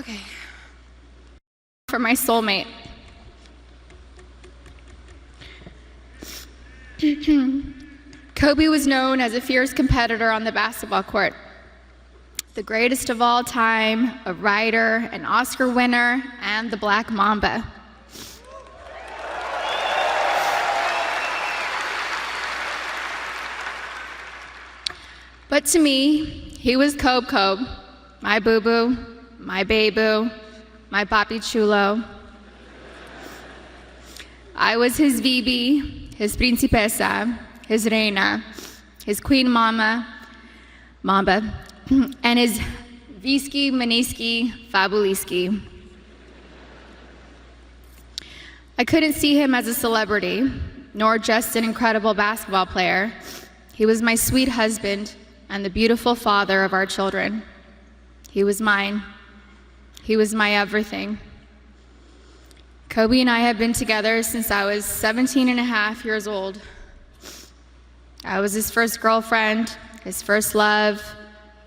Okay. For my soulmate. Kobe was known as a fierce competitor on the basketball court. The greatest of all time, a writer, an Oscar winner, and the Black Mamba. But to me, he was Kobe, my boo-boo, my baby, my papi chulo. I was his Bibi, his principesa, his reina, his queen mamba, and his Visky, Maniski, Fabuliski. I couldn't see him as a celebrity, nor just an incredible basketball player. He was my sweet husband and the beautiful father of our children. He was mine. He was my everything. Kobe and I have been together since I was 17 and a half years old. I was his first girlfriend, his first love,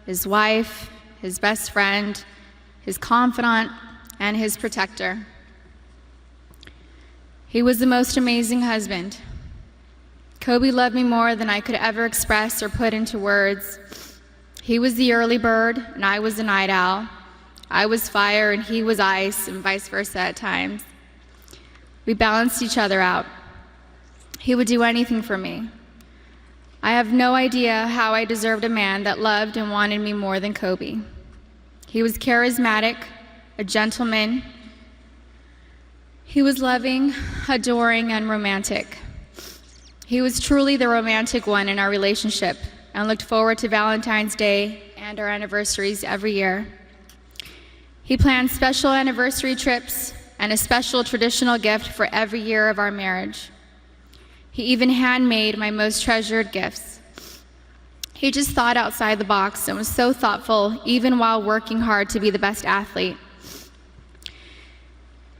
his wife, his best friend, his confidant, and his protector. He was the most amazing husband. Kobe loved me more than I could ever express or put into words. He was the early bird, and I was the night owl. I was fire, and he was ice, and vice versa at times. We balanced each other out. He would do anything for me. I have no idea how I deserved a man that loved and wanted me more than Kobe. He was charismatic, a gentleman. He was loving, adoring, and romantic. He was truly the romantic one in our relationship and looked forward to Valentine's Day and our anniversaries every year. He planned special anniversary trips and a special traditional gift for every year of our marriage. He even handmade my most treasured gifts. He just thought outside the box and was so thoughtful, even while working hard to be the best athlete.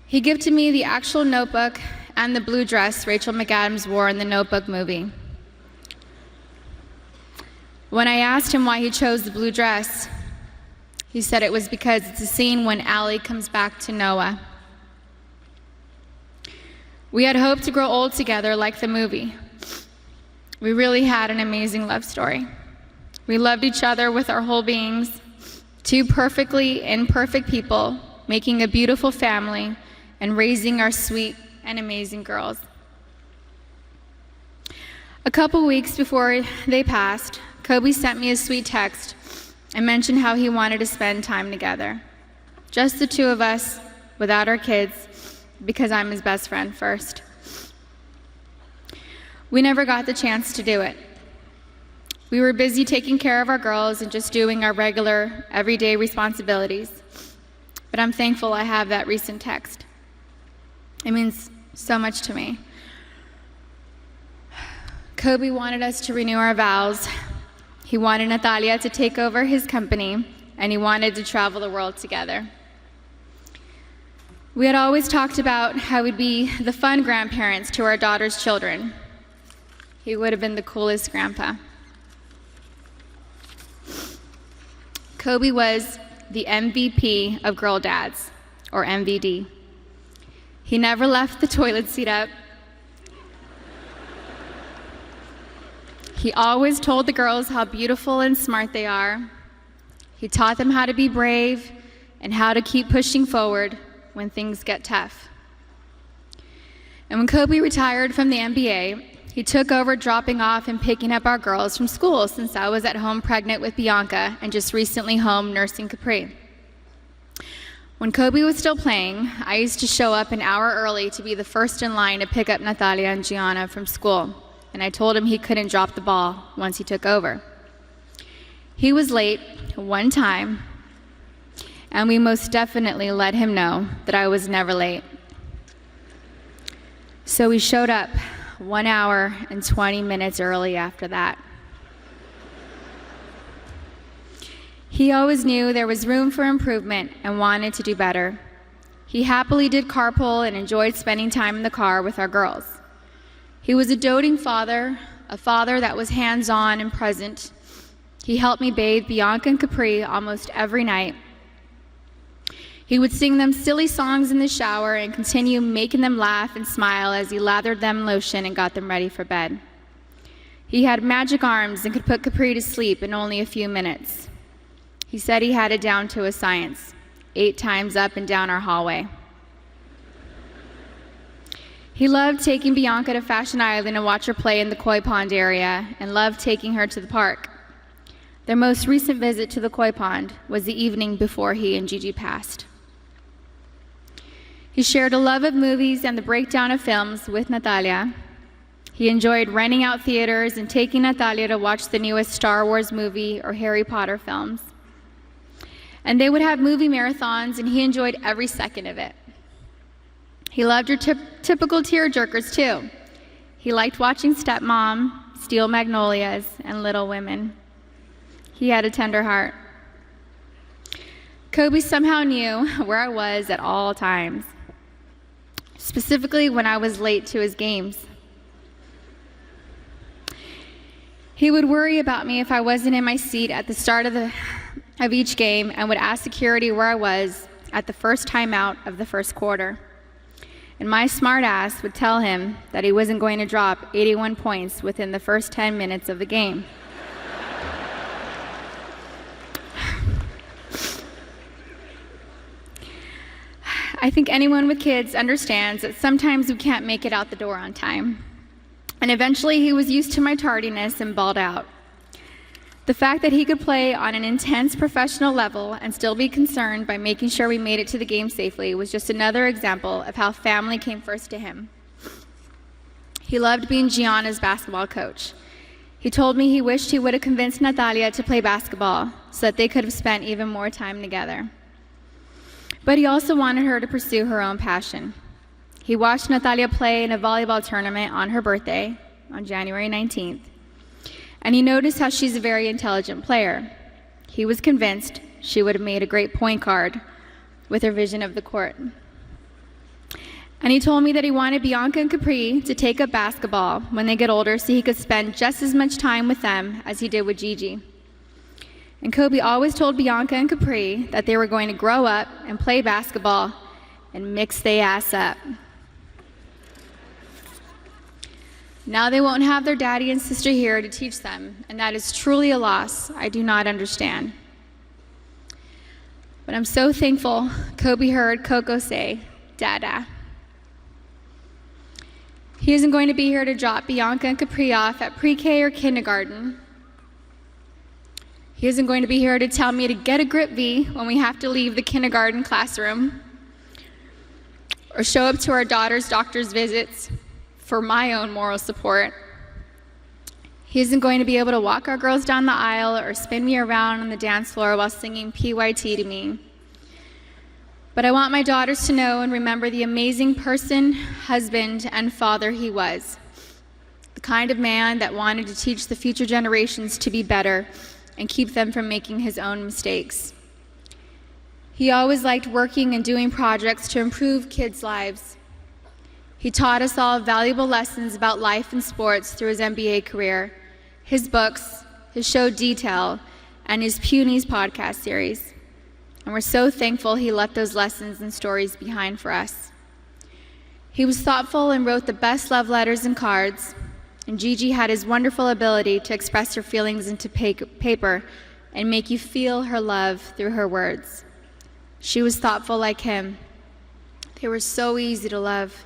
He gifted me the actual notebook and the blue dress Rachel McAdams wore in the Notebook movie. When I asked him why he chose the blue dress, he said it was because it's a scene when Allie comes back to Noah. We had hoped to grow old together like the movie. We really had an amazing love story. We loved each other with our whole beings, two perfectly imperfect people, making a beautiful family and raising our sweet and amazing girls. A couple weeks before they passed, Kobe sent me a sweet text and mentioned how he wanted to spend time together. Just the two of us, without our kids, because I'm his best friend first. We never got the chance to do it. We were busy taking care of our girls and just doing our regular, everyday responsibilities. But I'm thankful I have that recent text. It means so much to me. Kobe wanted us to renew our vows. He wanted Natalia to take over his company, and he wanted to travel the world together. We had always talked about how we'd be the fun grandparents to our daughter's children. He would have been the coolest grandpa. Kobe was the MVP of girl dads, or MVD. He never left the toilet seat up. He always told the girls how beautiful and smart they are. He taught them how to be brave and how to keep pushing forward when things get tough. And when Kobe retired from the NBA, he took over dropping off and picking up our girls from school since I was at home pregnant with Bianca and just recently home nursing Capri. When Kobe was still playing, I used to show up an hour early to be the first in line to pick up Natalia and Gianna from school, and I told him he couldn't drop the ball once he took over. He was late one time, and we most definitely let him know that I was never late. So we showed up 1 hour and 20 minutes early after that. He always knew there was room for improvement and wanted to do better. He happily did carpool and enjoyed spending time in the car with our girls. He was a doting father, a father that was hands-on and present. He helped me bathe Bianca and Capri almost every night. He would sing them silly songs in the shower and continue making them laugh and smile as he lathered them in lotion and got them ready for bed. He had magic arms and could put Capri to sleep in only a few minutes. He said he had it down to a science, 8 times up and down our hallway. He loved taking Bianca to Fashion Island and watch her play in the koi pond area, and loved taking her to the park. Their most recent visit to the koi pond was the evening before he and Gigi passed. He shared a love of movies and the breakdown of films with Natalia. He enjoyed renting out theaters and taking Natalia to watch the newest Star Wars movie or Harry Potter films. And they would have movie marathons, and he enjoyed every second of it. He loved your typical tearjerkers too. He liked watching Stepmom, Steel Magnolias, and Little Women. He had a tender heart. Kobe somehow knew where I was at all times, specifically when I was late to his games. He would worry about me if I wasn't in my seat at the start of each game, and would ask security where I was at the first timeout of the first quarter. And my smart ass would tell him that he wasn't going to drop 81 points within the first 10 minutes of the game. I think anyone with kids understands that sometimes we can't make it out the door on time. And eventually he was used to my tardiness and bawled out. The fact that he could play on an intense professional level and still be concerned by making sure we made it to the game safely was just another example of how family came first to him. He loved being Gianna's basketball coach. He told me he wished he would have convinced Natalia to play basketball so that they could have spent even more time together. But he also wanted her to pursue her own passion. He watched Natalia play in a volleyball tournament on her birthday, on January 19th. And he noticed how she's a very intelligent player. He was convinced she would have made a great point guard with her vision of the court. And he told me that he wanted Bianca and Capri to take up basketball when they get older so he could spend just as much time with them as he did with Gigi. And Kobe always told Bianca and Capri that they were going to grow up and play basketball and mix their ass up. Now they won't have their daddy and sister here to teach them, and that is truly a loss I do not understand. But I'm so thankful Kobe heard Coco say, "Dada." He isn't going to be here to drop Bianca and Capri off at pre-K or kindergarten. He isn't going to be here to tell me to get a grip V when we have to leave the kindergarten classroom, or show up to our daughter's doctor's visits for my own moral support. He isn't going to be able to walk our girls down the aisle or spin me around on the dance floor while singing PYT to me. But I want my daughters to know and remember the amazing person, husband, and father he was. The kind of man that wanted to teach the future generations to be better and keep them from making his own mistakes. He always liked working and doing projects to improve kids' lives. He taught us all valuable lessons about life and sports through his NBA career, his books, his show Detail, and his Punies podcast series. And we're so thankful he left those lessons and stories behind for us. He was thoughtful and wrote the best love letters and cards, and Gigi had his wonderful ability to express her feelings into paper and make you feel her love through her words. She was thoughtful like him. They were so easy to love.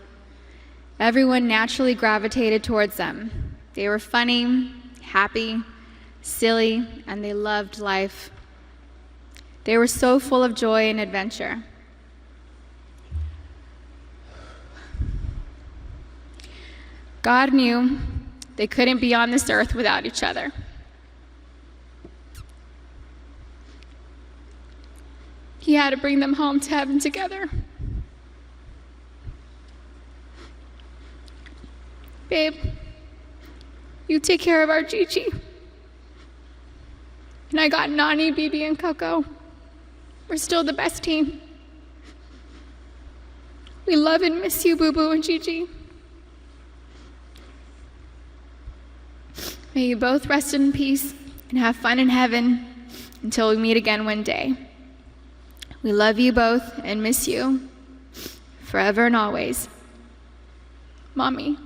Everyone naturally gravitated towards them. They were funny, happy, silly, and they loved life. They were so full of joy and adventure. God knew they couldn't be on this earth without each other. He had to bring them home to heaven together. Babe, you take care of our Gigi. And I got Nani, Bibi, and Coco. We're still the best team. We love and miss you, Boo Boo and Gigi. May you both rest in peace and have fun in heaven until we meet again one day. We love you both and miss you forever and always. Mommy.